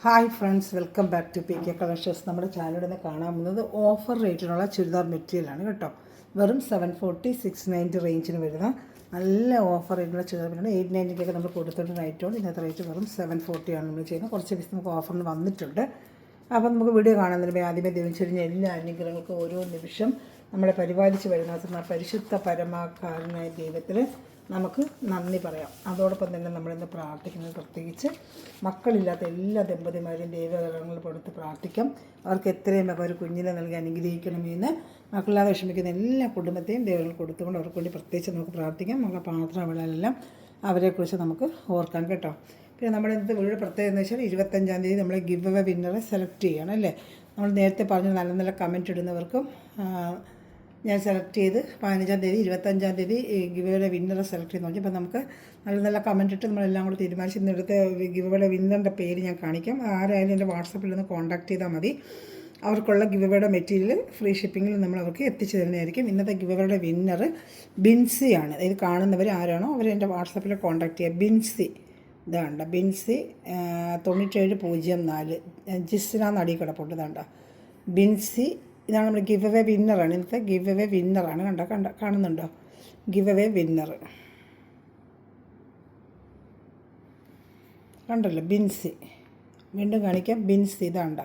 Hi friends, welcome back to PK collections. നമ്മുടെ ചാനലിൽ നിന്ന് കാണാൻ പോകുന്നത് ഓഫർ റേറ്റിനുള്ള ചുരിദാർ മെറ്റീരിയലാണ് കേട്ടോ. വെറും 740 690 റേഞ്ചിന് വരുന്ന നല്ല ഓഫർ റേറ്റിലുള്ള ചുരിദാർ മെറ്റീരിയൽ. 890 നമ്മൾ കൊടുത്തിട്ടുണ്ട് റേറ്റുകൊണ്ട്. ഇന്നത്തെ റേറ്റ് വെറും 740 ആണ് നമ്മൾ ചെയ്യുന്നത്. കുറച്ച് പീസ് നമുക്ക് ഓഫറിന് വന്നിട്ടുണ്ട്. അപ്പോൾ നമുക്ക് വീഡിയോ കാണുന്നതിന് ആദ്യമേ ദൈവം എല്ലാ അനുഗ്രഹങ്ങൾക്കും ഓരോ നിമിഷം നമ്മളെ പരിപാലിച്ച് വരുന്ന പരിശുദ്ധ പരമാകാരനായ ദൈവത്തിൽ നമുക്ക് നന്ദി പറയാം. അതോടൊപ്പം തന്നെ നമ്മളിന്ന് പ്രാർത്ഥിക്കുന്നത്, പ്രത്യേകിച്ച് മക്കളില്ലാത്ത എല്ലാ ദമ്പതിമാരെയും ദൈവകരങ്ങളിൽ കൊടുത്ത് പ്രാർത്ഥിക്കാം. അവർക്ക് എത്രയും ഒരു കുഞ്ഞിനെ നൽകി അനുഗ്രഹിക്കണമെന്ന് മക്കളില്ലാതെ വിഷമിക്കുന്ന എല്ലാ കുടുംബത്തെയും ദൈവങ്ങൾ കൊടുത്തുകൊണ്ട് അവർക്ക് വേണ്ടി പ്രത്യേകിച്ച് നമുക്ക് പ്രാർത്ഥിക്കാം. നമ്മുടെ പ്രാർത്ഥനകളെല്ലാം അവരെക്കുറിച്ച് നമുക്ക് ഓർക്കാം കേട്ടോ. പിന്നെ നമ്മുടെ ഇന്നത്തെ വീഡിയോ പ്രത്യേകത എന്ന് വെച്ചാൽ 25-ാം തീയതി നമ്മൾ ഗിവ് അവേ വിന്നറെ സെലക്ട് ചെയ്യണം അല്ലേ. നമ്മൾ നേരത്തെ പറഞ്ഞ നല്ല നല്ല കമൻറ്റ് ഇടുന്നവർക്കും ഞാൻ സെലക്ട് ചെയ്ത് 15-ാം തീയതി 25-ാം തീയതി ഗിവയുടെ വിന്നറെ സെലക്ട് ചെയ്ത് നോക്കി. അപ്പോൾ നമുക്ക് നല്ല നല്ല കമൻറ്റ് ഇട്ട് നമ്മളെല്ലാം കൂടി തീരുമാനിച്ച് ഇന്നെടുത്ത ഗിവയുടെ വിന്നറിൻ്റെ പേര് ഞാൻ കാണിക്കാം. ആരായാലും എൻ്റെ വാട്സപ്പിൽ നിന്ന് കോൺടാക്ട് ചെയ്താൽ മതി. അവർക്കുള്ള ഗിവയുടെ മെറ്റീരിയൽ ഫ്രീ ഷിപ്പിങ്ങിൽ നമ്മൾ അവർക്ക് എത്തിച്ചു തരുന്നതായിരിക്കും. ഇന്നത്തെ ഗിവയുടെ വിന്നർ ബിൻസിയാണ്. ഇത് കാണുന്നവർ ആരാണോ അവർ എൻ്റെ വാട്സപ്പിൽ കോൺടാക്ട് ചെയ്യുക. ബിൻസി ഇതാണ്ട, ബിൻസി 9704 ജിസ്നാന്ന് അടി കിടപ്പുണ്ട്. ഇതാണ്ട ബിൻസി. ഇതാണ് നമ്മുടെ ഗിവ് അവേ വിന്നറാണ്. ഇന്നത്തെ ഗിവ് അവേ വിന്നറാണ്. കാണുന്നുണ്ടോ? ഗിവ് അവേ വിന്നർ കണ്ടല്ലോ, ബിൻസി. വീണ്ടും കാണിക്കാം, ബിൻസി. ഇതാണ്ട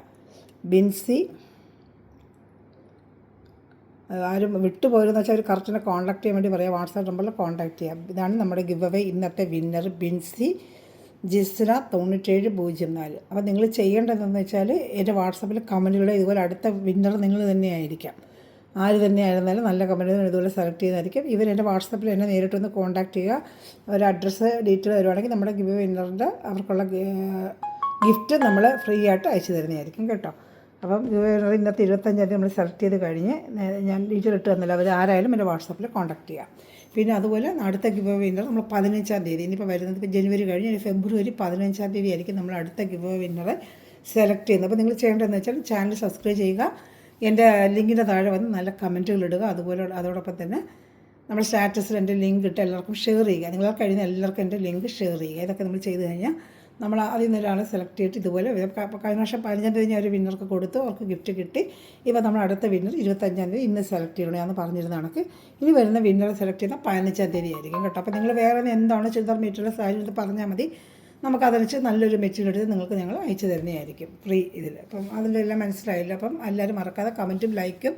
ബിൻസി. ആരും വിട്ടുപോരെന്ന് വെച്ചാൽ ഒരു കറക്റ്റിനെ കോൺടാക്ട് ചെയ്യാൻ വേണ്ടി പറയാം. വാട്സാപ്പ് നമ്പറിൽ കോൺടാക്ട് ചെയ്യാം. ഇതാണ് നമ്മുടെ ഗിവ് അവേ ഇന്നത്തെ വിന്നർ ബിൻസി ജിസ്ര 9704. അപ്പോൾ നിങ്ങൾ ചെയ്യേണ്ടതെന്ന് വെച്ചാൽ എൻ്റെ വാട്സപ്പിൽ കമൻറ്റുകളെ ഇതുപോലെ അടുത്ത വിന്നർ നിങ്ങൾ തന്നെയായിരിക്കാം. ആര് തന്നെയായിരുന്നാലും നല്ല കമൻറ്റുകൾ ഇതുപോലെ സെലക്ട് ചെയ്തായിരിക്കും. എൻ്റെ വാട്സപ്പിൽ എന്നെ നേരിട്ടൊന്ന് കോൺടാക്ട് ചെയ്യുക. ഒരു അഡ്രസ്സ് ഡീറ്റെയിൽ തരുവാണെങ്കിൽ നമ്മുടെ ഗിവ് വിന്നറിൻ്റെ അവർക്കുള്ള ഗിഫ്റ്റ് നമ്മൾ ഫ്രീ ആയിട്ട് അയച്ചു തരുന്നതായിരിക്കും കേട്ടോ. അപ്പം ഇന്നത്തെ 25-ാം തീയതി നമ്മൾ സെലക്ട് ചെയ്ത് കഴിഞ്ഞ് ഞാൻ ഡീറ്റെയിൽ ഇട്ട് തന്നില്ല. അവർ ആരായാലും എൻ്റെ വാട്സപ്പിൽ കോൺടാക്ട് ചെയ്യാം. പിന്നെ അതുപോലെ അടുത്ത ഗിവ് അവേ വിന്നർ നമ്മൾ 15-ാം തീയതി, ഇനിയിപ്പോൾ വരുന്നത് ഇപ്പോൾ ജനുവരി കഴിഞ്ഞ് ഫെബ്രുവരി 15-ാം തീയതി ആയിരിക്കും നമ്മൾ അടുത്ത ഗിവ് അവേ വിന്നറെ സെലക്ട് ചെയ്യുന്നത്. അപ്പോൾ നിങ്ങൾ ചെയ്യേണ്ടതെന്ന് വെച്ചാൽ ചാനൽ സബ്സ്ക്രൈബ് ചെയ്യുക, എൻ്റെ ലിങ്കിൻ്റെ താഴെ വന്ന് നല്ല കമൻറ്റുകൾ ഇടുക. അതോടൊപ്പം തന്നെ നമ്മുടെ സ്റ്റാറ്റസിൽ എൻ്റെ ലിങ്ക് ഇട്ട് എല്ലാവർക്കും ഷെയർ ചെയ്യുക. നിങ്ങൾ കഴിയുന്ന എല്ലാവർക്കും എൻ്റെ ലിങ്ക് ഷെയർ ചെയ്യുക. ഇതൊക്കെ നമ്മൾ ചെയ്ത് കഴിഞ്ഞാൽ നമ്മൾ അതിൽ നിന്ന് ഒരാളെ സെലക്ട് ചെയ്തിട്ട് ഇതുപോലെ കഴിഞ്ഞ വർഷം 15-ാം തീയതി ഒരു വിന്നർക്ക് കൊടുത്തു, അവർക്ക് ഗിഫ്റ്റ് കിട്ടി. ഇപ്പോൾ നമ്മൾ അടുത്ത വിന്നർ 25-ാം തീയതി ഇന്ന് സെലക്ട് ചെയ്യണം. ഞാൻ പറഞ്ഞിരുന്ന കണക്ക് ഇനി വരുന്ന വിന്നറെ സെലക്ട് ചെയ്യുന്ന 15-ാം തീയതി ആയിരിക്കും കേട്ടോ. അപ്പോൾ നിങ്ങൾ വേറെ എന്താണ് ചുരിദാർ മെറ്റീരിയൽ സാരി എടുത്ത് പറഞ്ഞാൽ മതി. നമുക്കതനുസരിച്ച് നല്ലൊരു മെറ്റീരിയൽ എടുത്ത് നിങ്ങൾക്ക് ഞങ്ങൾ അയച്ചു തരുന്നതായിരിക്കും ഫ്രീ ഇതിൽ. അപ്പം അതിൻ്റെ എല്ലാം മനസ്സിലായില്ല. അപ്പം എല്ലാവരും മറക്കാതെ കമൻറ്റും ലൈക്കും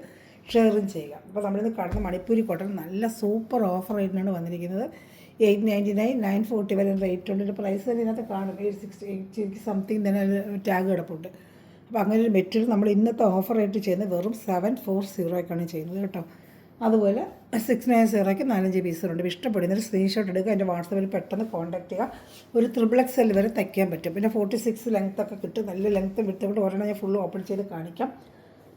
ഷെയറും ചെയ്യുക. അപ്പോൾ നമ്മളിന്ന് കാണുന്ന മണിപ്പൂരി കോട്ടൺ നല്ല സൂപ്പർ ഓഫർ റേറ്റിനാണ് വന്നിരിക്കുന്നത്. 899 940 വരെ റേറ്റുണ്ട്. ഒരു പ്രൈസ് തന്നെ ഇതിനകത്ത് കാണും. 860 സംതിങ് തന്നെ ടാഗ് കിടപ്പുണ്ട്. അപ്പോൾ അങ്ങനെ ഒരു മെറ്റീരിയൽ നമ്മൾ ഇന്നത്തെ ഓഫർ റേറ്റ് ചെയ്യുന്നത് വെറും 740 ചെയ്യുന്നത് കേട്ടോ. അതുപോലെ 690 4 പീസുകളുണ്ട്. ഇഷ്ടപ്പെടുന്നൊരു സ്ക്രീൻഷോട്ട് എടുക്കുക, എൻ്റെ വാട്സപ്പിൽ പെട്ടെന്ന് കോൺടാക്ട് ചെയ്യുക. ഒരു XXL വരെ തയ്ക്കാൻ പറ്റും. പിന്നെ 46 ലെങ്ത്തൊക്കെ കിട്ടും. നല്ല ലെങ്ത്ത് വിട്ടുകൊണ്ട് ഒരെണ്ണം ഞാൻ ഫുള്ള് ഓപ്പൺ ചെയ്ത് കാണിക്കാം.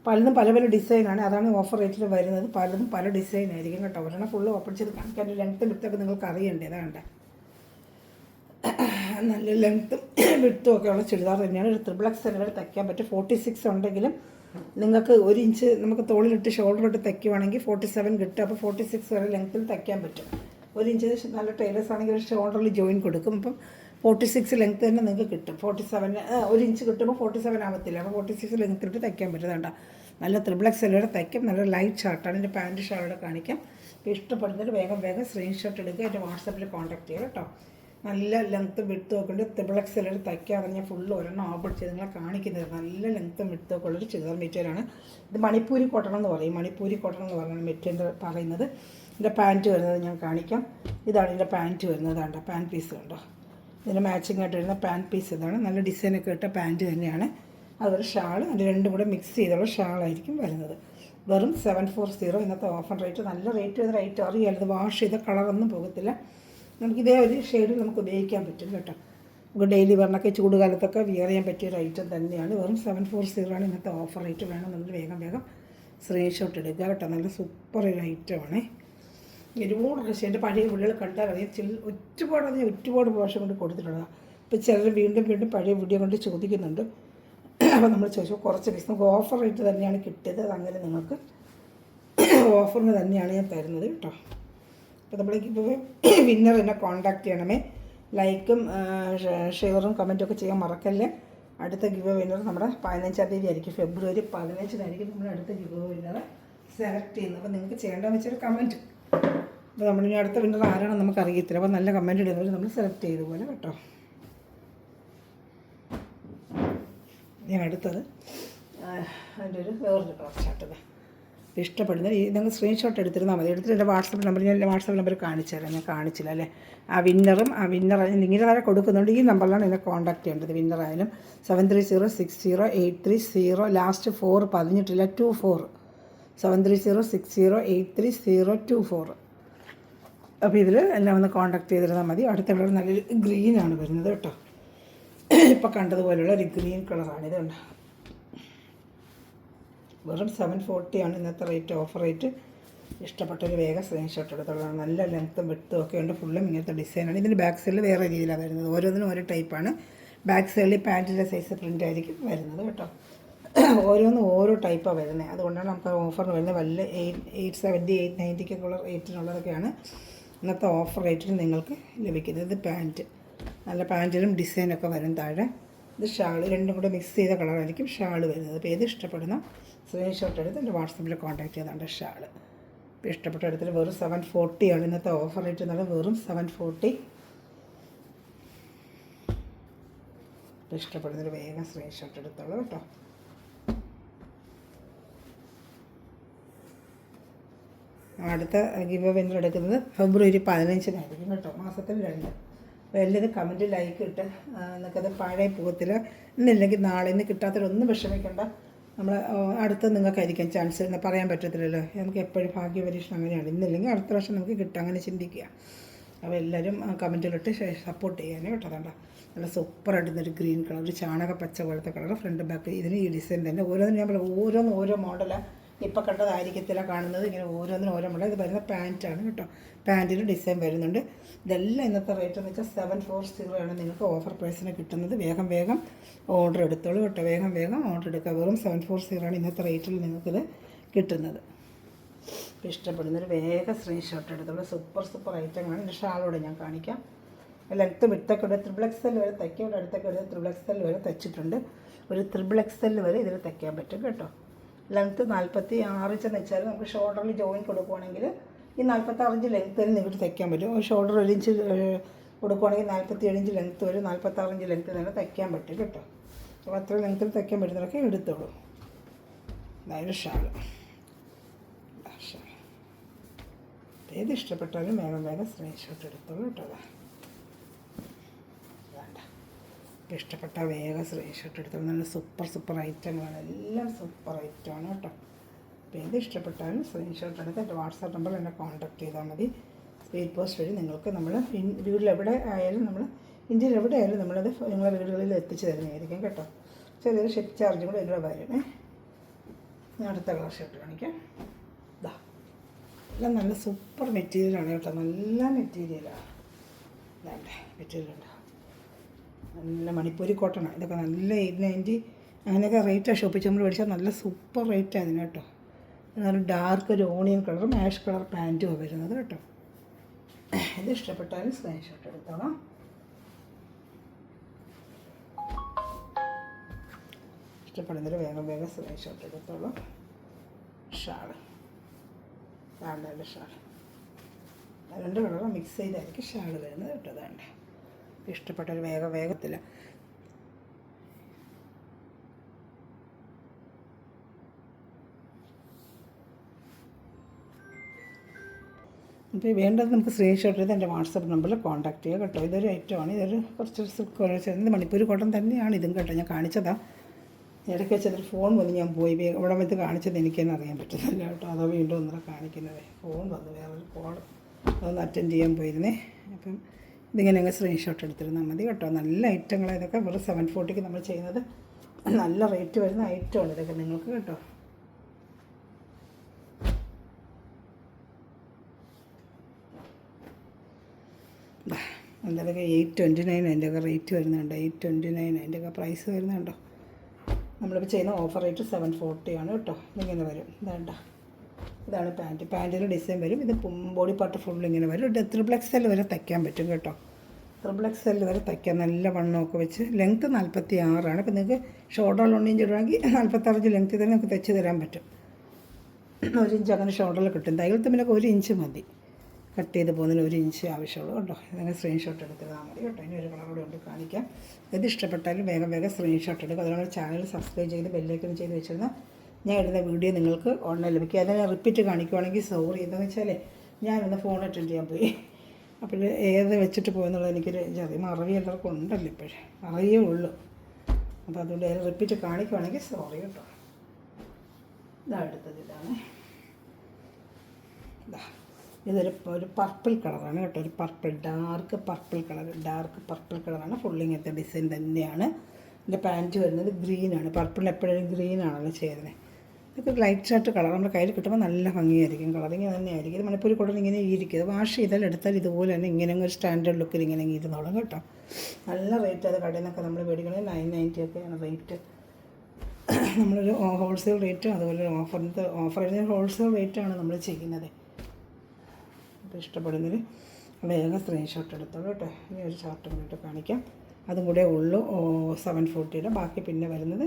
പലതും പല പല ഡിസൈനാണ്. അതാണ് ഓഫർ റേറ്റിൽ വരുന്നത്. പലതും പല ഡിസൈനായിരിക്കും കേട്ടോ. ഒരെണ്ണം ഫുള്ള് ഓപ്പൺ ചെയ്ത് കാണിക്കാൻ ഒരു ലെങ്ത്ത് വിട്ടൊക്കെ നിങ്ങൾക്ക് അറിയേണ്ടതാണ്. നല്ല ലെങ്ത്തും വിട്ടും ഒക്കെ ഉള്ള ചുരിദാർ തന്നെയാണ്. ഒരു XXL വരെ തയ്ക്കാൻ പറ്റും. 46 ഉണ്ടെങ്കിലും നിങ്ങൾക്ക് 1 ഇഞ്ച് നമുക്ക് തോളിലിട്ട് ഷോൾഡറിട്ട് തയ്ക്കുവാണെങ്കിൽ 47 കിട്ടും. അപ്പോൾ 46 വരെ ലെങ്ത്തിൽ തയ്ക്കാൻ പറ്റും. 1 ഇഞ്ച് നല്ല ടൈലേഴ്സ് ആണെങ്കിൽ ഒരു ഷോൾഡറിൽ ജോയിൻ കൊടുക്കും. അപ്പം 46 ലെങ്ത്ത് തന്നെ നിങ്ങൾക്ക് കിട്ടും. 47 1 ഇഞ്ച് കിട്ടുമ്പോൾ 47 ആവത്തില്ല. അപ്പോൾ 46 ലെങ്ത്തിലിട്ട് തയ്ക്കാൻ പറ്റുന്നുണ്ട്. നല്ല XXL വരെ തയ്ക്കും. നല്ല ലൈറ്റ് ഷർട്ടാണ്. എൻ്റെ പാൻറ്റ് ഷർട്ട് കാണിക്കാം. ഇഷ്ടപ്പെടുന്നതിൽ വേഗം സ്ക്രീൻഷോട്ട് എടുക്കുക, എൻ്റെ വാട്സപ്പിൽ കോൺടാക്ട് ചെയ്യുക കേട്ടോ. നല്ല ലെങ്ത്തും വിട്ടും ഒക്കെ ഉണ്ട്. XXL വരെ തയ്ക്കാതെ ഞാൻ ഫുള്ള് ഒരെണ്ണം ഓപ്പൺ ചെയ്ത് നിങ്ങളെ കാണിക്കുന്നത്. നല്ല ലെങ്ത്തും വിട്ടും ഒക്കെ ഉള്ളൊരു ചുരിദാർ മെറ്റീരിയലാണ്. ഇത് മണിപ്പൂരി കോട്ടൺ എന്ന് പറയും. മണിപ്പൂരി കോട്ടൺ എന്ന് പറഞ്ഞാൽ മെറ്റീരിയൽ പറയുന്നത്. എൻ്റെ പാൻറ്റ് വരുന്നത് ഞാൻ കാണിക്കാം. ഇതാണ് എൻ്റെ പാൻറ്റ് വരുന്നത്. കണ്ടോ, പാൻറ്റ് പീസ് കണ്ടോ. ഇതിന് മാച്ചിങ് ആയിട്ട് വരുന്ന പാൻറ്റ് പീസ് ഇതാണ്. നല്ല ഡിസൈനൊക്കെ ഇട്ട പാൻറ്റ് തന്നെയാണ്. അതുപോലെ ഷാൾ, അത് രണ്ടും കൂടെ മിക്സ് ചെയ്തുള്ള ഷാളായിരിക്കും വരുന്നത്. വെറും 740 ഇന്നത്തെ ഓഫർ റേറ്റ്. നല്ല റേറ്റ് അറിയാമല്ലോ. ഇത് വാഷ് ചെയ്ത കളറൊന്നും പോകത്തില്ല. നമുക്ക് ഇതേ ഒരു ഷെയ്ഡിൽ നമുക്ക് ഉപയോഗിക്കാൻ പറ്റും കേട്ടോ. നമുക്ക് ഡെയിലി പറഞ്ഞൊക്കെ ചൂടുകാലത്തൊക്കെ വിയർ ചെയ്യാൻ പറ്റിയ ഒരു ഐറ്റം തന്നെയാണ്. വെറും 740 ഇന്നത്തെ ഓഫർ റേറ്റ്. വേണമെന്നുണ്ടെങ്കിൽ വേഗം സ്ക്രീൻഷോട്ട് എടുക്കുക കേട്ടോ. നല്ല സൂപ്പർ ഒരു ഐറ്റമാണ്. ഒരുപാട് പക്ഷേ എൻ്റെ പഴയ വീഡിയോകൾ കണ്ടാൽ അറിയാം. ഒരുപാട് പ്രാവശ്യം കൊണ്ട് കൊടുത്തിട്ടുള്ളതാണ്. ഇപ്പോൾ ചിലർ വീണ്ടും പഴയ വീഡിയോ കൊണ്ട് ചോദിക്കുന്നുണ്ട്. അപ്പോൾ നമ്മൾ ചോദിച്ചു കുറച്ച് പീസ് നമുക്ക് ഓഫർ റേറ്റ് തന്നെയാണ് കിട്ടിയത്. അതങ്ങനെ നിങ്ങൾക്ക് ഓഫറിന് തന്നെയാണ് ഞാൻ തരുന്നത് കേട്ടോ. അപ്പോൾ നമ്മളിപ്പോൾ വിന്നർ എന്നെ കോൺടാക്റ്റ് ചെയ്യണമേ. ലൈക്കും ഷെയറും കമൻറ്റൊക്കെ ചെയ്യാൻ മറക്കല്ലേ. അടുത്ത ഗിവ് വിന്നർ നമ്മുടെ 15-ാം തീയതി ആയിരിക്കും, ഫെബ്രുവരി 15-നായിരിക്കും നമ്മൾ അടുത്ത ഗിവ് വിന്നറെ സെലക്ട് ചെയ്യുന്നത്. അപ്പോൾ നിങ്ങൾക്ക് ചെയ്യേണ്ടതെന്ന് വെച്ചാൽ കമൻറ്റ്, അപ്പോൾ നമ്മളിനി അടുത്ത വിന്നർ ആരാണെന്ന് നമുക്ക് അറിയത്തില്ല. അപ്പോൾ നല്ല കമൻറ്റ് ഇടുന്നവർ നമ്മൾ സെലക്ട് ചെയ്ത പോലെ കേട്ടോ. ഞാൻ അടുത്തത് അതിൻ്റെ ഒരു വേറൊരു കളർ ചാട്ടത് ഇഷ്ടപ്പെടുന്നത് നിങ്ങൾ സ്ക്രീൻഷോട്ട് എടുത്തിരുന്നാൽ മതി. എടുത്തിട്ട് എൻ്റെ വാട്സപ്പ് നമ്പർ, ഞാൻ വാട്സപ്പ് നമ്പർ കാണിച്ചു തരാം. ഞാൻ കാണിച്ചില്ല അല്ലേ. ആ വിന്നർ നിങ്ങളുടെ താഴെ കൊടുക്കുന്നുണ്ട്. ഈ നമ്പറിലാണ് എന്നെ കോൺടാക്ട് ചെയ്യേണ്ടത്. വിന്നറായാലും 73060830 ലാസ്റ്റ് 4 പറഞ്ഞിട്ടില്ല, 24 7306083024. അപ്പോൾ ഇതിൽ എല്ലാം ഒന്ന് കോൺടാക്ട് ചെയ്തിരുന്നാൽ മതി. അടുത്ത കളർ നല്ലൊരു ഗ്രീനാണ് വരുന്നത് കേട്ടോ. ഇപ്പോൾ കണ്ടതുപോലെയുള്ള ഒരു ഗ്രീൻ കളറാണ്. ഇതുണ്ട്, വെറും 740 ആണ് ഇന്നത്തെ റേറ്റ്, ഓഫർ റേറ്റ്. ഇഷ്ടപ്പെട്ടൊരു വേഗം സ്ക്രീൻഷോട്ട് എടുത്തോളാം. നല്ല ലെങ്ത്തും വെട്ടും ഒക്കെ ഉണ്ട്. ഫുള്ളും ഇങ്ങനത്തെ ഡിസൈനാണ്. ഇതിൻ്റെ ബാക്ക് സൈഡിൽ വേറെ രീതിയിലാണ് വരുന്നത്. ഓരോന്നിനും ഓരോ ടൈപ്പാണ്. ബാക്ക് സൈഡിൽ പാൻറ്റിൻ്റെ സൈസ് പ്രിൻ്റ് ആയിരിക്കും വരുന്നത് കേട്ടോ. ഓരോന്നും ഓരോ ടൈപ്പാണ് വരുന്നത്. അതുകൊണ്ടാണ് നമുക്ക് ഓഫറിന് വരുന്നത്. വല്ല 870 890 ഉള്ള റേറ്റിനുള്ളതൊക്കെയാണ് ഇന്നത്തെ ഓഫർ റേറ്റിൽ നിങ്ങൾക്ക് ലഭിക്കുന്നത്. ഇത് പാൻറ്റ്, നല്ല പാൻറ്റിലും ഡിസൈനൊക്കെ വരും താഴെ. ഇത് ഷാൾ, രണ്ടും കൂടെ മിക്സ് ചെയ്ത കളറായിരിക്കും ഷാൾ വരുന്നത്. അപ്പോൾ ഏത് ഇഷ്ടപ്പെടുന്ന സ്ക്രീൻഷോട്ട് എടുത്ത് എൻ്റെ വാട്സപ്പിൽ കോൺടാക്ട് ചെയ്താണ് ഷാൾ. ഇപ്പോൾ ഇഷ്ടപ്പെട്ട എടുത്തിട്ട് വെറും 740 ആണ് ഇന്നത്തെ ഓഫർ റേറ്റ് എന്ന് പറയുന്നത്. വെറും 740. ഇപ്പോൾ ഇഷ്ടപ്പെടുന്നൊരു വേഗം സ്ക്രീൻഷോട്ട് എടുത്തോളൂ കേട്ടോ. അടുത്ത ഗിവ് വിന്നർ എടുക്കുന്നത് ഫെബ്രുവരി 15-നായിരിക്കും കേട്ടോ, മാസത്തിൽ 2. അപ്പോൾ എല്ലാവരും കമൻറ്റ് ലൈക്ക് ഇട്ട് നിങ്ങൾക്കത് പഴയ പോകത്തില്ല. ഇന്നില്ലെങ്കിൽ നാളെ, ഇന്ന് കിട്ടാത്തവരൊന്നും വിഷമിക്കേണ്ട. നമ്മൾ അടുത്ത നിങ്ങൾക്കായിരിക്കും ചാൻസ് എന്ന് പറയാൻ പറ്റത്തില്ലല്ലോ. നമുക്ക് എപ്പോഴും ഭാഗ്യപരീക്ഷണം അങ്ങനെയാണ്. ഇന്നില്ലെങ്കിൽ അടുത്ത വർഷം നമുക്ക് കിട്ടും, അങ്ങനെ ചിന്തിക്കുക. അപ്പോൾ എല്ലാവരും കമൻറ്റിലിട്ട് സപ്പോർട്ട് ചെയ്യാനേ കേട്ടോ. അതുകൊണ്ട് നല്ല സൂപ്പറായിട്ടൊരു ഗ്രീൻ കളർ, ഒരു ചാണക പച്ച പോലത്തെ കളർ, ഫ്രണ്ട് ബാക്ക്. ഇതിന് ഈ ഡിസൈൻ തന്നെ ഓരോന്നിനും ഞാൻ പറയാം, ഓരോന്നും ഓരോ മോഡലാണ്. ഇപ്പോൾ കണ്ടതായിരിക്കത്തില്ല കാണുന്നത്. ഇങ്ങനെ ഓരോന്നിനും ഓരോ മോഡൽ. ഇത് വരുന്ന പാൻറ്റാണ് കേട്ടോ. പാൻറ്റിന് ഡിസൈൻ വരുന്നുണ്ട്. ഇതെല്ലാം ഇന്നത്തെ റേറ്റ് എന്ന് വെച്ചാൽ 740 ആണ് നിങ്ങൾക്ക് ഓഫർ പ്രൈസിന് കിട്ടുന്നത്. വേഗം ഓർഡർ എടുത്തോളൂ കേട്ടോ. വേഗം ഓർഡർ എടുക്കുക. വെറും 740 ആണ് ഇന്നത്തെ റേറ്റിൽ നിങ്ങൾക്കിത് കിട്ടുന്നത്. ഇപ്പോൾ ഇഷ്ടപ്പെടുന്നൊരു വേഗം സ്ക്രീൻഷോട്ട് എടുത്തോളൂ. സൂപ്പർ ഐറ്റങ്ങളാണ്. എൻ്റെ ഷാളോടെ ഞാൻ കാണിക്കാം. ലെങ്ത്ത് വിട്ടൊക്കെ ഇവിടെ XXL വരെ തയ്ക്കുക. ഇവിടെ അടുത്തൊക്കെ ഒരു XXL വരെ തയ്ച്ചിട്ടുണ്ട്. ഒരു XXL വരെ ഇതിൽ തയ്ക്കാൻ പറ്റും കേട്ടോ. ലെങ്ത്ത് 46 ഇഞ്ച് വെച്ചാൽ നമുക്ക് ഷോൾഡറിൽ ജോയിൻ കൊടുക്കുവാണെങ്കിൽ ഈ 46 ഇഞ്ച് ലെങ്ത്തിൽ നിങ്ങൾക്ക് തയ്ക്കാൻ പറ്റും. ഷോൾഡർ 1 ഇഞ്ച് കൊടുക്കുവാണെങ്കിൽ 47 ഇഞ്ച് ലെങ്ത്ത് വരും. 46 ഇഞ്ച് ലെങ്ത്ത് തന്നെ തയ്ക്കാൻ പറ്റും കേട്ടോ. അപ്പോൾ അത്ര ലെങ്ത്തിൽ തയ്ക്കാൻ പറ്റുന്നതൊക്കെ എടുത്തോളൂ. അതായത് ഷാള് ഏത് ഇഷ്ടപ്പെട്ടാലും വേഗം സ്ക്രീൻഷോട്ട് എടുത്തോളൂ കേട്ടോ. വേണ്ട, ഇഷ്ടപ്പെട്ട വേഗം സ്ക്രീൻഷോട്ട് എടുത്തോളൂ. നല്ല സൂപ്പർ ഐറ്റങ്ങളാണ്. എല്ലാം സൂപ്പർ ഐറ്റമാണ് കേട്ടോ. അപ്പോൾ ഏത് ഇഷ്ടപ്പെട്ടാലും സ്ക്രീൻഷോട്ട് എടുത്ത് എൻ്റെ വാട്സാപ്പ് നമ്പറിൽ എന്നെ കോൺടാക്ട് ചെയ്താൽ മതി. സ്പീഡ് പോസ്റ്റ് വഴി നിങ്ങൾക്ക് നമ്മൾ വീട്ടിലെവിടെ ആയാലും നമ്മൾ ഇന്ത്യയിൽ എവിടെ ആയാലും നമ്മളത് നിങ്ങളെ വീടുകളിൽ എത്തിച്ച് തരുന്നതായിരിക്കും കേട്ടോ. ചെറിയൊരു ഷിപ്പ് ചാർജും കൂടെ ഇതിലൂടെ വരുമേ. ഞാൻ അടുത്ത കളർ ഷർട്ട് കാണിക്കാം. ഇതാ, എല്ലാം നല്ല സൂപ്പർ മെറ്റീരിയലാണ് കേട്ടോ. നല്ല മെറ്റീരിയലാണ്. ഇതാണ്ടേ മെറ്റീരിയലുണ്ട്. നല്ല മണിപ്പൂരി കോട്ടണാണ്. ഇതൊക്കെ നല്ല 890 അങ്ങനെയൊക്കെ റേറ്റാണ്. ഷോപ്പിൽ നമ്മൾ മേടിച്ചാൽ നല്ല സൂപ്പർ റേറ്റാണ് ഇതിന് കേട്ടോ. നല്ല ഡാർക്ക് ഒരു ഓണിയൻ കളറും ആഷ് കളർ പാൻറ്റുമാണ് വരുന്നത് കേട്ടോ. ഇത് ഇഷ്ടപ്പെട്ടാലും സ്ക്രീൻഷോട്ട് എടുത്തോളാം. ഇഷ്ടപ്പെടുന്നൊരു വേഗം സ്ക്രീൻഷോട്ട് എടുത്തോളാം. ഷാള് വേണ്ട, ഷാൾ 2 കളർ മിക്സ് ചെയ്തായിരിക്കും ഷാൾ വരുന്നത് കേട്ടോ. അതാണ്ട് ഇഷ്ടപ്പെട്ടൊരു വേഗത്തിൽ അപ്പോൾ വേണ്ടത് നമുക്ക് സ്ക്രീൻഷോട്ട് ചെയ്ത് എൻ്റെ വാട്സപ്പ് നമ്പറിൽ കോൺടാക്ട് ചെയ്യുക കേട്ടോ. ഇതൊരു ഐറ്റമാണ്. ഇതൊരു കുറച്ച് മണിപ്പൂർ കോട്ടൺ തന്നെയാണ് ഇതും കേട്ടോ. ഞാൻ കാണിച്ചതാണ്. ഇടയ്ക്ക് വെച്ചതൊരു ഫോൺ വന്ന് ഞാൻ പോയി ഇവിടെ വന്ന് കാണിച്ചത് എനിക്കെന്നെ അറിയാൻ പറ്റുന്നില്ല കേട്ടോ. അതോ വീണ്ടും ഒന്നുകൂടെ കാണിക്കുന്നത്. ഫോൺ വന്നു, വേറൊരു കോൾ അതൊന്ന് അറ്റൻഡ് ചെയ്യാൻ പോയിരുന്നേ. അപ്പം ഇതിങ്ങനെ അങ്ങ് സ്ക്രീൻഷോട്ട് എടുത്തിരുന്നാൽ മതി കേട്ടോ. നല്ല ഐറ്റങ്ങളാണ് ഇതൊക്കെ. വെറും 740 നമ്മൾ ചെയ്യുന്നത്. നല്ല റേറ്റ് വരുന്ന ഐറ്റമാണ് ഇതൊക്കെ നിങ്ങൾക്ക് കേട്ടോ. എന്തൊക്കെ 829 അതിൻ്റെയൊക്കെ റേറ്റ് വരുന്നുണ്ട്. 829 അതിൻ്റെയൊക്കെ പ്രൈസ് വരുന്നുണ്ടോ. നമ്മളിപ്പോൾ ചെയ്യുന്ന ഓഫർ റേറ്റ് 740 ആണ് കേട്ടോ. ഇങ്ങനെ വരും. ഇതാണ് പാൻറ്റിൽ ഡിസൈൻ വരും. ഇത് ബോഡി പാർട്ട് ഫുൾ ഇങ്ങനെ വരും. XXL വരെ തയ്ക്കാൻ പറ്റും കേട്ടോ. XXL വരെ തയ്ക്കാം. നല്ല വണ്ണമൊക്കെ വെച്ച്. ലെങ്ത്ത് 46 അപ്പോൾ നിങ്ങൾക്ക് ഷോൾഡറിൽ 1 ഇഞ്ച് ഇടുവാണെങ്കിൽ 46 ലെങ്ത്തിൽ തന്നെ നമുക്ക് തയ്ച്ച് തരാൻ പറ്റും. 1 ഇഞ്ച് അങ്ങനെ ഷോൾഡറിൽ കിട്ടും. തയ്യൽ തമ്മിലൊക്കെ 1 ഇഞ്ച് മതി. കട്ട് ചെയ്ത് പോകുന്നതിന് 1 ഇഞ്ച് ആവശ്യമുള്ളൂ കേട്ടോ. അങ്ങനെ സ്ക്രീൻഷോട്ട് എടുത്തിരുന്നാൽ മതി കേട്ടോ. ഇനി ഒരു കളർ കൂടെ ഉണ്ട് കാണിക്കാം. ഇത് ഇഷ്ടപ്പെട്ടാലും വേഗം സ്ക്രീൻഷോട്ട് എടുക്കും. അതുകൊണ്ട് ചാനൽ സബ്സ്ക്രൈബ് ചെയ്ത് ബെല്ലൈക്കൺ ചെയ്ത് വെച്ചിരുന്നാൽ ഞാൻ ഇടുന്ന വീഡിയോ നിങ്ങൾക്ക് ഓൺലൈൻ ലഭിക്കും. അതിനെ റിപ്പീറ്റ് കാണിക്കുവാണെങ്കിൽ സോറി. എന്താണെന്ന് വെച്ചാൽ ഞാനൊന്ന് ഫോൺ അറ്റൻഡ് ചെയ്യാൻ പോയി. അപ്പോൾ ഏത് വെച്ചിട്ട് പോയെന്നുള്ളത് എനിക്കൊരു ചെറിയ മറവി എല്ലാവർക്കും ഉണ്ടല്ലോ ഇപ്പോഴേ. അറിയേ ഉള്ളൂ. അപ്പോൾ അതുകൊണ്ട് ഏത് റിപ്പീറ്റ് കാണിക്കുവാണെങ്കിൽ സോറി കേട്ടോ. ഇതാ അടുത്തത് ഇതാണ്. ഇതൊരു പർപ്പിൾ കളറാണ് കേട്ടോ. ഒരു പർപ്പിൾ ഡാർക്ക് പർപ്പിൾ കളറാണ്. ഫുൾ ഇങ്ങനത്തെ ഡിസൈൻ തന്നെയാണ്. എൻ്റെ പാൻറ്റ് വരുന്നത് ഗ്രീനാണ്. പർപ്പിളിന് എപ്പോഴും ഗ്രീനാണല്ലോ ചെയ്യുന്നത്. ഇതൊക്കെ ലൈറ്റ് ഷർട്ട് കളർ നമ്മുടെ കയ്യിൽ കിട്ടുമ്പോൾ നല്ല ഭംഗിയായിരിക്കും. കളറിങ് തന്നെയായിരിക്കും. ഇത് മണിപ്പൂർ കൂടെ ഇങ്ങനെ ഇരിക്കും. വാഷ് ചെയ്താൽ എടുത്താൽ ഇതുപോലെ തന്നെ ഇങ്ങനെ ഒരു സ്റ്റാൻഡേർഡ് ലുക്കിൽ ഇങ്ങനെ ഇരുന്നോളും കേട്ടോ. നല്ല റേറ്റ്. അത് കടയിൽ നിന്നൊക്കെ നമ്മൾ മേടിക്കണത് 990 ഒക്കെയാണ് റേറ്റ്. നമ്മളൊരു ഹോൾസെയിൽ റേറ്റും അതുപോലെ ഓഫറിന് ഹോൾസെയിൽ റേറ്റാണ് നമ്മൾ ചെയ്യുന്നത്. അപ്പോൾ ഇഷ്ടപ്പെടുന്നതിൽ വേഗം സ്ക്രീൻഷോട്ട് എടുത്തോളൂ കേട്ടോ. ഇനി ഒരു ഷർട്ട് കൂടിയിട്ട് കാണിക്കാം. അതും കൂടെ ഉള്ളൂ 740. ബാക്കി പിന്നെ വരുന്നത്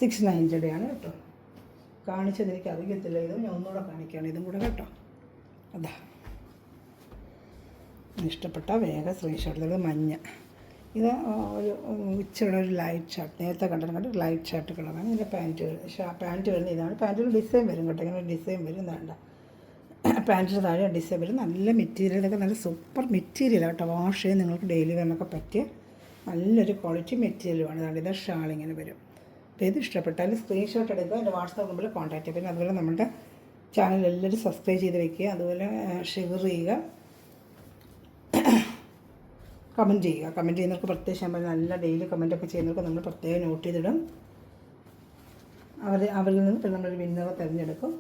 690 കേട്ടോ. കാണിച്ചത് എനിക്ക് അറിയത്തില്ല. ഇത് ഞാൻ ഒന്നുകൂടെ കാണിക്കുകയാണ്. ഇതും കൂടെ കേട്ടോ. അതാ ഇഷ്ടപ്പെട്ട വേഗം സ്ക്രീൻഷോട്ട് എടുത്തത്. മഞ്ഞ. ഇത് ഒരു ഉച്ചയുടെ ഒരു ലൈറ്റ് ഷർട്ട്. നേരത്തെ കണ്ടിട്ട് ലൈറ്റ് ഷർട്ട് കളറാണ്. ഇതിൻ്റെ പാൻറ്റ് വരുന്നത് ഇതാണ്. പാൻറ്റിൽ ഡിസൈൻ വരും കേട്ടോ. ഇങ്ങനെ ഡിസൈൻ വരും. വേണ്ട പാൻറ്റിന് താഴെ ഡിസൈൻ വരും. നല്ല മെറ്റീരിയൽ. ഇതൊക്കെ നല്ല സൂപ്പർ മെറ്റീരിയലാണ് കേട്ടോ. വാഷ് ചെയ്ത് നിങ്ങൾക്ക് ഡെയിലി വേണമൊക്കെ പറ്റിയ നല്ലൊരു ക്വാളിറ്റി മെറ്റീരിയലുമാണ്. അതാണ് ഇത് ഷാളിങ്ങനെ വരും. അപ്പോൾ ഇത് ഇഷ്ടപ്പെട്ടാൽ സ്ക്രീൻഷോട്ട് എടുക്കുക. എൻ്റെ വാട്സാപ്പ് നമ്പറിൽ കോൺടാക്ട് ചെയ്യുക. പിന്നെ അതുപോലെ നമ്മുടെ ചാനൽ എല്ലാവരും സബ്സ്ക്രൈബ് ചെയ്ത് വെക്കുക. അതുപോലെ ഷെയർ ചെയ്യുക, കമൻറ്റ് ചെയ്യുക. കമൻറ്റ് ചെയ്യുന്നവർക്ക് പ്രത്യേകം നല്ല ഡെയിലി കമൻറ്റൊക്കെ ചെയ്യുന്നവർക്ക് നമ്മൾ പ്രത്യേകം നോട്ട് ചെയ്തിടും. അവരിൽ നിന്ന് പിന്നെ നമ്മളൊരു വിന്നറെ തിരഞ്ഞെടുക്കും.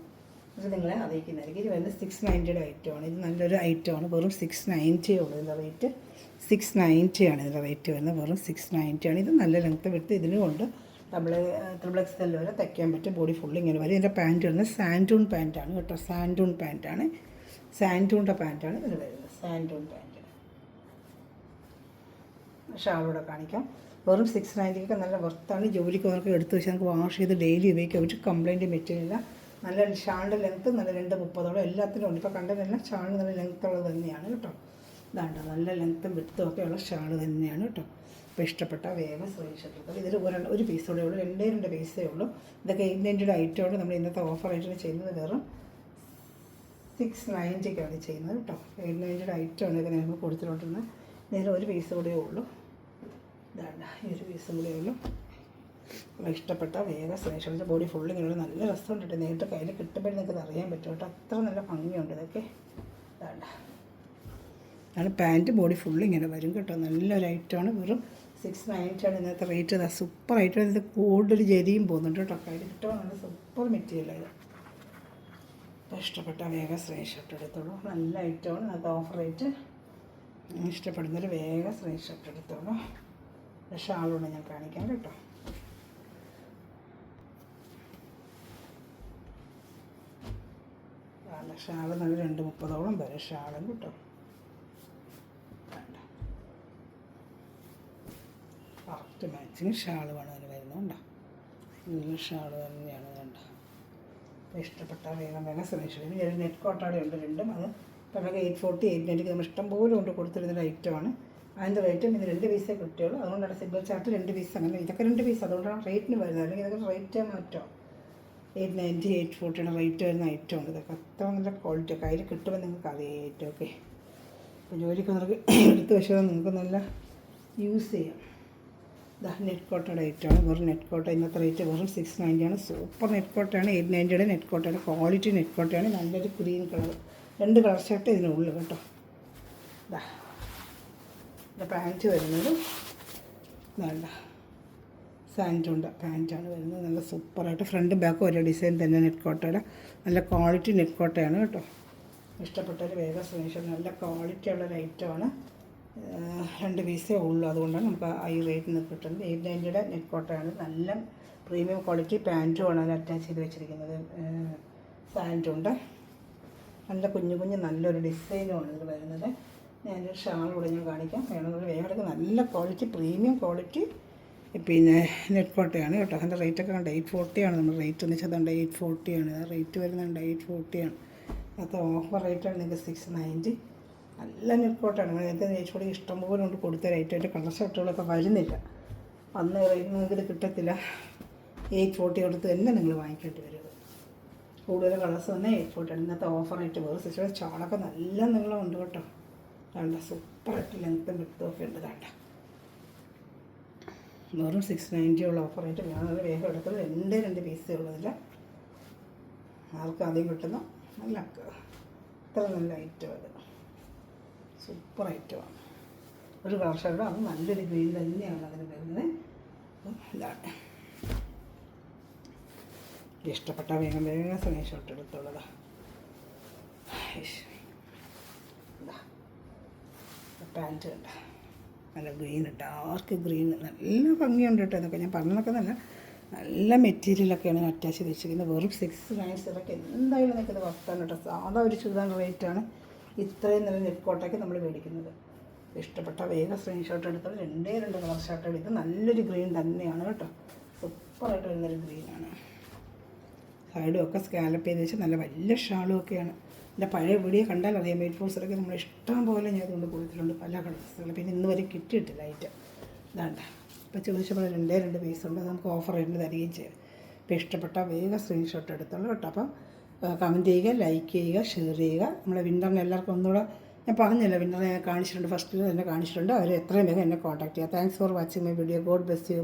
അത് നിങ്ങളെ അറിയിക്കുന്നതായിരിക്കും. ഇത് വരുന്നത് 690 ഐറ്റമാണ്. ഇത് നല്ലൊരു ഐറ്റമാണ്. വെറും 690 ഉള്ളൂ ഇതിൻ്റെ റേറ്റ്. 690 ആണ് ഇതിൻ്റെ റേറ്റ് വരുന്നത്. വെറും 690 ആണ്. ഇത് നല്ല ലെങ്ത്ത് വിട്ട് ഇതിനും കൊണ്ട് XXL വരെ തയ്ക്കാൻ പറ്റും. ബോഡി ഫുള്ള് ഇങ്ങനെ വരും. ഇതിൻ്റെ പാൻറ്റ് വരുന്നത് സാൻഡൂൺ പാൻറ്റാണ് കേട്ടോ. സാൻഡൂൺ പാൻറ്റാണ്. സാൻഡൂണിൻ്റെ പാൻറ്റാണ് ഇതിന് വരുന്നത്. സാൻഡൂൺ പാൻറ്റ്. ഷാളൂടെ കാണിക്കാം. വെറും 690 നല്ല വർത്താണ്. ജോലിക്ക് അവർക്ക് എടുത്ത് വെച്ച് നമുക്ക് വാഷ് ചെയ്ത് ഡെയിലി ഉപയോഗിക്കാം. ഒരു കംപ്ലയിൻറ്റ് മെറ്റീരിയല്ല. നല്ല ഷാളിൻ്റെ ലെങ്ത്ത് നല്ല 230 എല്ലാത്തിനും ഉണ്ട്. ഇപ്പോൾ കണ്ടതെല്ലാം ഷാളിന് നല്ല ലെങ്ത്തുള്ളത് തന്നെയാണ് കേട്ടോ. ഇതാണ്ട് നല്ല ലെങ്ത്തും വിട്ടും ഒക്കെയുള്ള ഷാള് തന്നെയാണ് കേട്ടോ. അപ്പോൾ ഇഷ്ടപ്പെട്ട വേഗം സ്ക്രീൻഷോട്ട് എടുക്കുക. ഇതിൽ ഒരു പീസോടെ ഉള്ളൂ. 2 പീസേ ഉള്ളൂ. ഇതൊക്കെ 890 ഐറ്റമാണ്. നമ്മൾ ഇന്നത്തെ ഓഫർ ആയിട്ടാണ് ചെയ്യുന്നത്. വെറും 690 ചെയ്യുന്നത് കേട്ടോ. 890 ഐറ്റമാണ് ഇതൊക്കെ നമുക്ക് കൊടുത്തിട്ടുണ്ടെന്ന്. ഇതിൽ ഒരു പീസ് കൂടെ ഉള്ളൂ. ഇതാണ്ട ഈ ഒരു പീസും കൂടെ ഉള്ളൂ. അപ്പോൾ ഇഷ്ടപ്പെട്ട വേഗം സ്ക്രീൻഷോട്ട്. ബോഡി ഫുള്ള് ഇങ്ങനെയുള്ള നല്ല രസമുണ്ട് കേട്ടോ. നേരിട്ട് കയ്യിൽ കിട്ടുമ്പോൾ നിങ്ങൾക്ക് അറിയാൻ പറ്റും കേട്ടോ. അത്ര നല്ല ഭംഗിയുണ്ട് ഇതൊക്കെ. ഇതാണ്ട ആണ് പാൻറ്റ്. ബോഡി ഫുള്ള് ഇങ്ങനെ വരും കേട്ടോ. നല്ലൊരു ഐറ്റമാണ്. വെറും 690 ആണ് ഇന്നത്തെ റേറ്റ്. ഇതാ സൂപ്പർ ഐറ്റം. ഇത് കൂടുതൽ ജരിയും പോകുന്നുണ്ട് കേട്ടോ. കയ്യിൽ കിട്ടുമ്പോൾ നല്ല സൂപ്പർ മെറ്റീരിയലാണ്. അപ്പോൾ ഇഷ്ടപ്പെട്ട വേഗം സ്ക്രീൻഷോട്ട് എടുത്തോളൂ. നല്ല ഐറ്റമാണ്. ഇന്നത്തെ ഓഫർ റേറ്റ്. ഇഷ്ടപ്പെടുന്നൊരു വേഗം സ്ക്രീൻഷോട്ട് എടുത്തോളൂ. ഷാളോട് ഞാൻ കാണിക്കാം കേട്ടോ. ഷാള് നല്ല 230 വരെ ഷാളും കേട്ടോ. കറക്റ്റ് മാച്ചിങ് ഷാളുമാണ് അതിന് വരുന്നുണ്ടോ. നല്ല ഷാള് തന്നെയാണ് വേണ്ട. ഇഷ്ടപ്പെട്ട വേഗം സ്ക്രീൻഷോട്ട്. ഇനി ഒരു നെറ്റ് കോട്ടാടെ ഉണ്ട് രണ്ടും. അത് നമുക്ക് 840 890 നമ്മൾ ഇഷ്ടം പോലെ കൊണ്ട് കൊടുത്തിരുന്നൊരു ഐറ്റമാണ്. അതിൻ്റെ റേറ്റും ഇത് 2 പീസേ കിട്ടുകയുള്ളൂ. അതുകൊണ്ടാണ് സിംഗിൾ ചാർട്ട് 2 പീസ്. അങ്ങനെ ഇതൊക്കെ 2 പീസ്. അതുകൊണ്ടാണ് റേറ്റിന് വരുന്നത്. അല്ലെങ്കിൽ ഇതൊക്കെ റേറ്റ് മാറ്റോ 890 840 റേറ്റ് വരുന്ന ഐറ്റമാണ്. ഇതൊക്കെ അത്ര നല്ല ക്വാളിറ്റി കയ്യിൽ കിട്ടുമ്പോൾ നിങ്ങൾക്ക് അറിയാം ഏറ്റവും. ഓക്കെ. അപ്പോൾ ജോലിക്ക് നിങ്ങൾക്ക് എടുത്ത് വെച്ചാൽ നിങ്ങൾക്ക് നല്ല യൂസ് ചെയ്യാം. ഇതാ നെറ്റ് കോട്ടയുടെ ഐറ്റമാണ്. വെറും നെറ്റ് കോട്ട ഇന്നത്തെ റേറ്റ് വെറും 690 ആണ്. സൂപ്പർ നെറ്റ് കോട്ടയാണ്. 890 നെറ്റ് കോട്ടയാണ്. ക്വാളിറ്റി നെറ്റ് കോട്ടയാണ്. നല്ലൊരു ഗ്രീൻ കളർ 2 കളർ ഷർട്ട് ഇതിനുള്ളൂ കേട്ടോ. ഇതാ ഇതിൻ്റെ പാൻറ്റ് വരുന്നത് വേണ്ട സാൻഡൂണിൻ്റെ പാൻറ്റാണ് വരുന്നത്. നല്ല സൂപ്പറായിട്ട് ഫ്രണ്ടും ബാക്കും ഒരേ ഡിസൈൻ തന്നെ. നെറ്റ് കോട്ടയുടെ നല്ല ക്വാളിറ്റി നെറ്റ് കോട്ടയാണ് കേട്ടോ. ഇഷ്ടപ്പെട്ടൊരു വേഗം സ്ക്രീൻഷോട്ട്. നല്ല ക്വാളിറ്റി ഉള്ളൊരു ഐറ്റമാണ്. 2 പീസേ ഉള്ളൂ. അതുകൊണ്ടാണ് നമുക്ക് ഈ റേറ്റിന് കിട്ടുന്നത്. 890 നെറ്റ് കോട്ടയാണ്. നല്ല പ്രീമിയം ക്വാളിറ്റി പാൻറ്റുമാണ് അതിൽ അറ്റാച്ച് ചെയ്ത് വെച്ചിരിക്കുന്നത്. സാൻഡൂണിൻ്റെ നല്ല കുഞ്ഞു നല്ലൊരു ഡിസൈനുമാണ് ഇതിൽ വരുന്നത്. ഞാനൊരു ഷാൾ കൂടെ ഞാൻ കാണിക്കാം. വേണമെന്നുള്ള വേഗം എടുക്കുക. നല്ല ക്വാളിറ്റി, പ്രീമിയം ക്വാളിറ്റി പിന്നെ നെറ്റ് കോട്ടയാണ് കേട്ടോ. അതിൻ്റെ റേറ്റൊക്കെ കണ്ട് 840 ആണ് നമ്മൾ റേറ്റ് എന്ന് വെച്ചാൽ. അതുകൊണ്ട് 840 ആണ് റേറ്റ് വരുന്നുണ്ട്. 840 ആണ്. അത് ഓഫർ റേറ്റാണ് നിങ്ങൾക്ക് 690. നല്ല നെറ്റ് കോട്ടാണ്. നേരത്തെ നെയ്ച്ചോടി ഇഷ്ടംപോലെ കൊണ്ട് കൊടുത്ത റേറ്റ്. അതിൻ്റെ കളർ ഷർട്ടുകളൊക്കെ വരുന്നില്ല. അന്ന് റേറ്റ് നിങ്ങൾക്ക് ഇത് കിട്ടത്തില്ല. 840 കൊടുത്ത് തന്നെ നിങ്ങൾ വാങ്ങിക്കേണ്ടി വരും. കൂടുതൽ കളേഴ്സ് തന്നെ 840 ആണ്. ഇന്നത്തെ ഓഫർ റേറ്റ് വേറെ സിസ്റ്റർ. ചാളൊക്കെ നല്ല നീളമുണ്ട് കേട്ടോ. വേണ്ട സൂപ്പറായിട്ട് ലെങ്ത്തും വിട്ടും ഒക്കെ ഉണ്ട്. വേണ്ട വെറും 690 ഉള്ള ഓഫർ റേറ്റ്. ഞാനത് വേഗം എടുത്തത് 2 പീസേ ഉള്ളതില്ല. ആർക്കും ആദ്യം കിട്ടുന്ന നല്ല ഇത്ര നല്ല ഐറ്റം അത്. സൂപ്പർ ഐറ്റമാണ്. ഒരു കളർ ഷർട്ട് അത് നല്ലൊരു ഗ്രീൻ തന്നെയാണ് അതിന് വരുന്നത്. ഇതാണ് ഇഷ്ടപ്പെട്ട വേഗം വേഗം സ്ക്രീൻഷോട്ട് എടുത്തുള്ളതാണ്. പാൻറ്റ് കണ്ട നല്ല ഗ്രീൻ, ഡാർക്ക് ഗ്രീൻ, നല്ല ഭംഗിയുണ്ട് കേട്ടോ. ഇതൊക്കെ ഞാൻ പറഞ്ഞതൊക്കെ നല്ല മെറ്റീരിയലൊക്കെയാണ് അറ്റാച്ച് ചെയ്ത് വെച്ചിരിക്കുന്നത്. വെറും 690 എന്തായാലും നിൽക്കുന്നത് വർത്താൻ കേട്ടോ. സാധാ ഒരു ചുരിദാർ റേറ്റാണ് ഇത്രയും നല്ല നെറ്റ് കോട്ടയ്ക്ക് നമ്മൾ മേടിക്കുന്നത്. ഇഷ്ടപ്പെട്ട വേഗം സ്ക്രീൻഷോട്ട് എടുത്താൽ 2 കളർ ഷർട്ട് എടുത്ത് നല്ലൊരു ഗ്രീൻ തന്നെയാണ് കേട്ടോ. സൂപ്പറായിട്ട് വരുന്നൊരു ഗ്രീനാണ്. സൈഡും ഒക്കെ സ്കാലപ്പ് ചെയ്ത് വെച്ച് നല്ല വലിയ ഷാളും ഒക്കെയാണ്. എൻ്റെ പഴയ വീഡിയോ കണ്ടാൽ അറിയാം. മെയ്ഡ് ഫോഴ്സിലൊക്കെ നമ്മൾ ഇഷ്ടം പോലെ ഞാൻ അതുകൊണ്ട് കൊടുത്തിട്ടുണ്ട് പല കളേഴ്സുകൾ. പിന്നെ ഇന്ന് വരെ കിട്ടിയിട്ടില്ല ഐറ്റം. ഇതാണ്ട ഇപ്പോൾ ചോദിച്ചപ്പോൾ 2 പീസുണ്ട്. അത് നമുക്ക് ഓഫർ ആയിട്ട് തരികയും ചെയ്യും. ഇപ്പോൾ ഇഷ്ടപ്പെട്ട വേഗം സ്ക്രീൻഷോട്ട് എടുത്തോളൂ കേട്ടോ. അപ്പം കമൻറ്റ് ചെയ്യുക, ലൈക്ക് ചെയ്യുക, ഷെയർ ചെയ്യുക. നമ്മളെ വിന്നറിന് എല്ലാവർക്കും ഒന്നുകൂടെ ഞാൻ പറഞ്ഞില്ല, വിന്നറെ ഞാൻ കാണിച്ചിട്ടുണ്ട്. ഫസ്റ്റിൽ തന്നെ കാണിച്ചിട്ടുണ്ട്. അവർ എത്രയും വേഗം എന്നെ കോൺടാക്ട് ചെയ്യുക. Thanks for watching my video. God bless you.